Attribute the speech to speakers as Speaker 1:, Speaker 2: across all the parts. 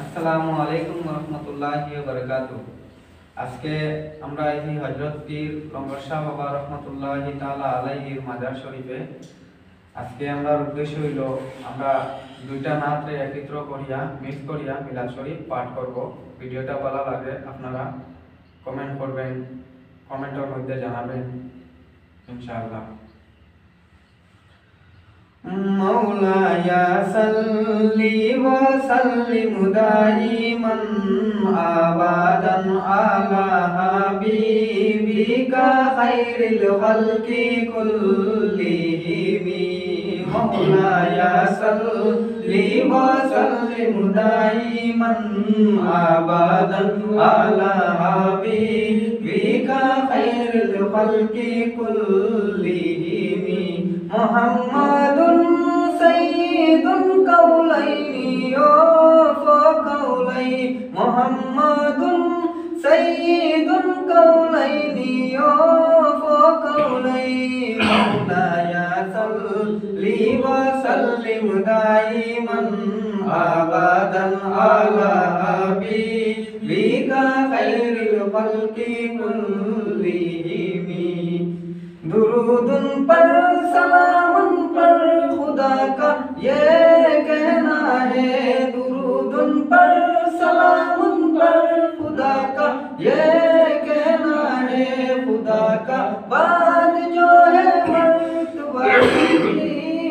Speaker 1: আসসালামু আলাইকুম রহমতুল্লাহি ওয়া বারাকাতুহু। আজকে আমরা এই হযরত পীর লঙ্গর শাহ বাবা রহমতুল্লাহি তাআলা আলাইহির মাজার শরীফে আজকে আমরা উদ্দেশ্য হইল আমরা দুইটা নাতে একত্র করিয়া মিক্স করিয়া মিলাদ শরীফ পাঠ করব। ভিডিওটা ভালো লাগে আপনারা কমেন্ট করবেন, কমেন্টের মধ্যে জানাবেন ইনশাআল্লাহ। মৌলায়া সাল্লি ওয়া সাল্লিম দাইমান আবাদান আলা হাবিবিকা খাইরিল খালকি কুল্লিহিম। মৌলায়া সাল্লি ওয়া সাল্লিম দাইমান আবাদান আলা হাবিবিকা খাইরিল খালকি কুল্লিহিম। মুহাম্মাদুন সাইয়্যিদুল কাওলাইনি ওয়া কাওলাইনি। মুহাম্মাদুন সাইয়্যিদুল কাওলাইনি ওয়া কাওলাইনি। মৌলায়া সাল্লি ওয়া সাল্লিম দাইমান আবাদান আলা হাবিবিকা খাইরিল খালকি কুল্লিহিম। दुरूदुन पर सलामुन पर खुदा का ये कहना है। दुरूदुन पर सलामुन पर खुदा का ये कहना है। खुदा का बाद जो है मर्तबा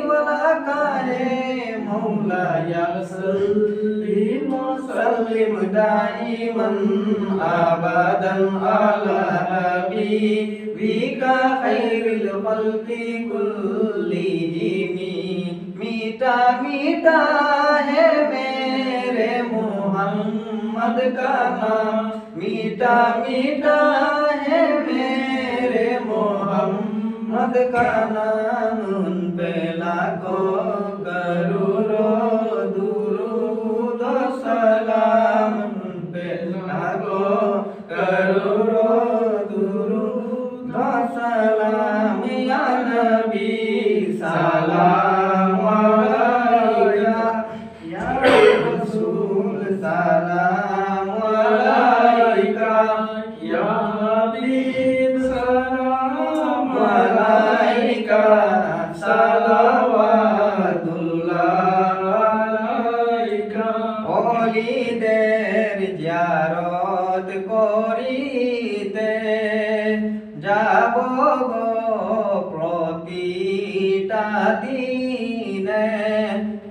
Speaker 1: वाला का है। मौलाया सल्ली व सल्लिम दाइमन आबादन अला हबीबिका खैरिल खल्क़ि कुल्लिहिम। मीठा मीठा है मेरे मोहम्मद का नाम। मीठा मीठा है मेरे मोहम्मद का नाम। उन पे लाखों करोड़ों दुरूद व सलाम। उन पे लाखों करोड़ों दुरूद व सलाम। या नबी सलाम अलैका, या रसूल सलाम अलैका, या हबीब सलाम अलैका। সালাওয়াতুল্লাহ আলাইকা। ওলিদের জিয়ারত করিতে যাব গো প্রতিটা দিনে।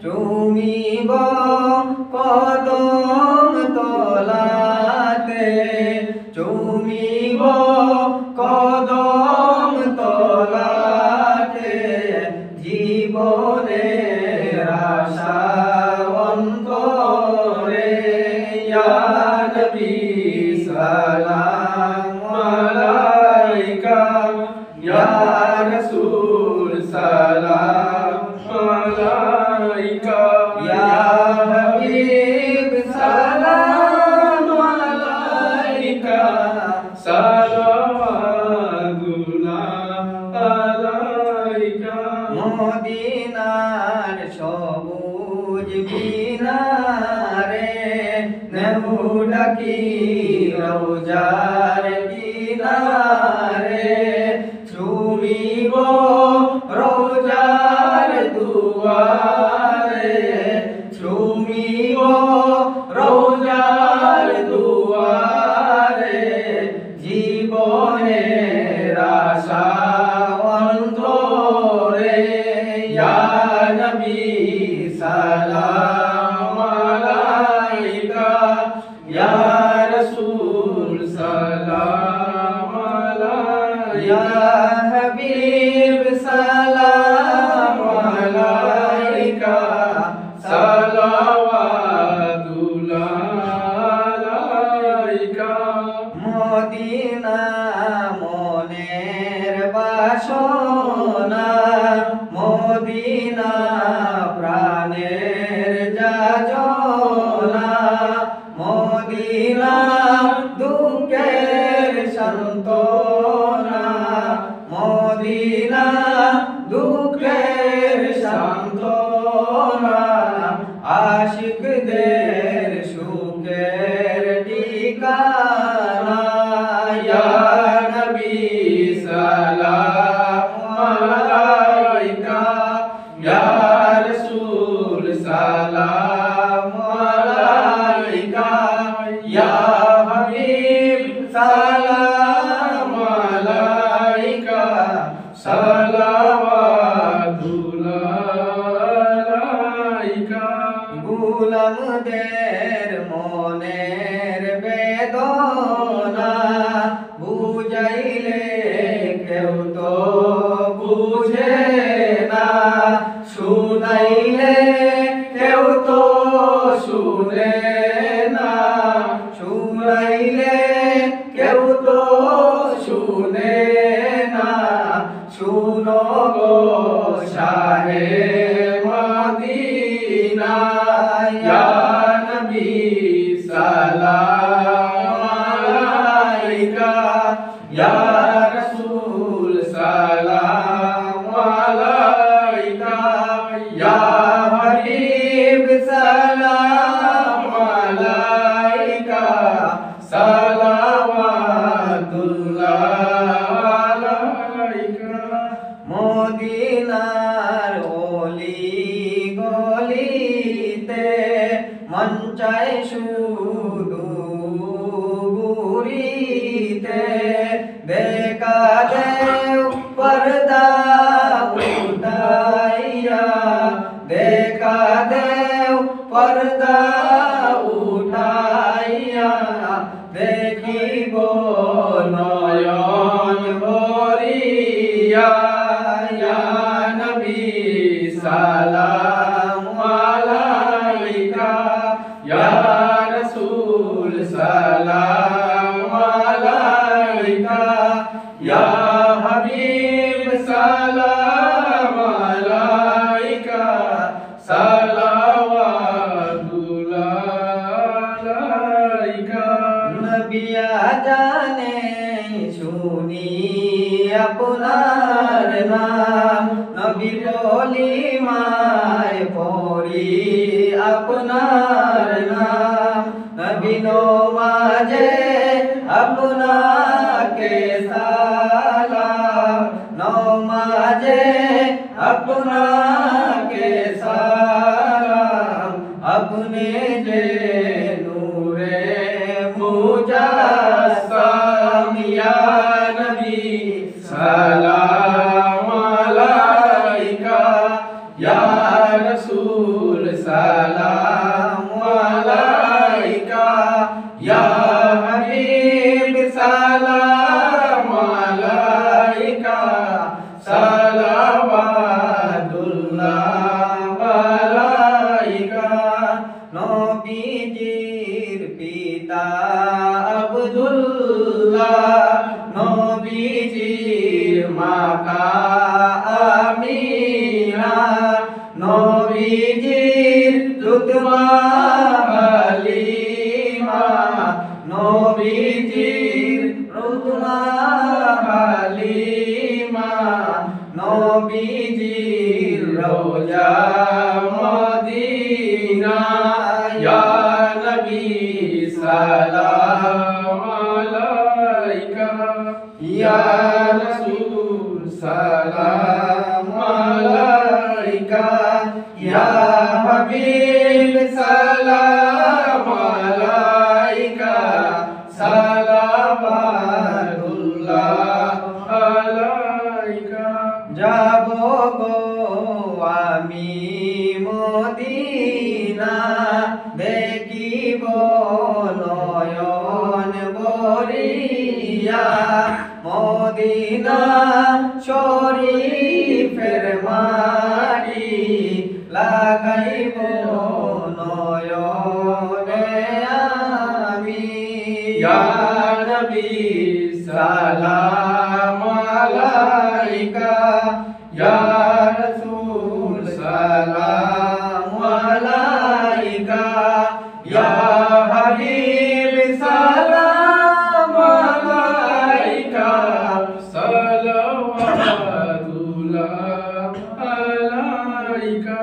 Speaker 1: চুমিব কদম তলাতে, চুমিব কদম তলাতে। জীবনের আশা অন্তরে। ইয়া নবী সালাম আলাইকা, ইয়া রাসূল সালাম আলাইকা, ইয়া হাবিব সালাম আলাইকা। সালাওয়াতুল্লাহ আলাইকা। মদিনার সবুজ মিনারে নেহু ডাকি রওজার কিনারে। চুমিব রওজার দুয়ারে, চুমিব রওজার দুয়ারে। জীবনের আশা অন্তরে। ইয়া নবী সালাম আলাইকা, ইয়া রাসূল সালাম আলাইকা, ইয়া হাবিব সালাম আলাইকা। সালাওয়াতুল্লাহ আলাইকা। মদিনা মনের বাসনা, মদিনা প্রাণের যাজনা। মদিনা দুঃখের সান্ত্বনা। মদিনা দুঃখের সান্ত্বনা। আশিকদের সুখের ঠিকানা ইয়া নবী সালাম আলাইকা ইয়া রাসূল সালাম আলাইকা ইয়া হাবিব সালাম আলাইকা সালাওয়াতুল্লাহ গুলামদের মনের বেদনা বুঝাইলে কেউ তো বুঝে না শুনাইলে কেউ তো শুনে না শুনাইলে কেউ তো শুনে না শুনো গো শাহে মদিনা ইয়া নবী সালাম আলাইকা ইয়া রাসূল সালাম আলাইকা ইয়া হাবিব সালাম আলাইকা সালাওয়াতুল্লাহ আলাইকা মদিনার অলি গলিতে মন চায় শুধু ঘুরিতে দেখা দেও পর্দা উঠাইয়া দেখা দেও পর্দা উঠাইয়া দেখিব নয়ন ভরিয়া ইয়া নবী সালাম আলাইকা ইয়া রাসূল সালাম আলাইকা ইয়া হাবিব সালাম আলাইকা সালাওয়াতুল্লাহ নবিয়া জানে শুনি আপনার নাম নবী বলি মায় পড়ি আপনার নাম নবী নমাজে আপনাকে সালাম নমাজে আপনাকে সালাম আপনি যে নূরে মুজাসসাম ইয়া নবী সালাম আলাইকা ইয়া রাসূল সালাম আলাইকা ইয়া হাবিব সালাম আলাইকা সালাওয়াতুল্লাহ আলাইকা নবীজির পিতা আব্দুল্লাহ নবীজির মাতা আমিনা নবীজির দুধমা হালিমা নবীজির দুধমা হালিমা নবীজির রওজা মদিনা ইয়া নবী সালাম আলাইকা ইয়া রাসূল সালাম আলাইকা ইয়া হাবিব সালাম আলাইকা সালাওয়াতুল্লাহ আলাইকা যাব গো আমি মদিনা দেখিব নয়ন ভরিয়া মদিনা শরীফের মাটি লাগাইব নয়নে আমি ইয়া নবী সালাম আলাইকা ইয়া রাসূল সালাম আলাইকা ইয়া হাবিব সালাম আলাইকা সালাওয়াতুল্লাহ আলাইকা।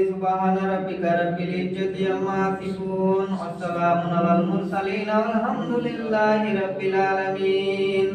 Speaker 1: সুবহান রাব্বিকা রাব্বিল ইজ্জাতি العزة عما يصفون والسلام على المرسلين والحمد لله رب العالمين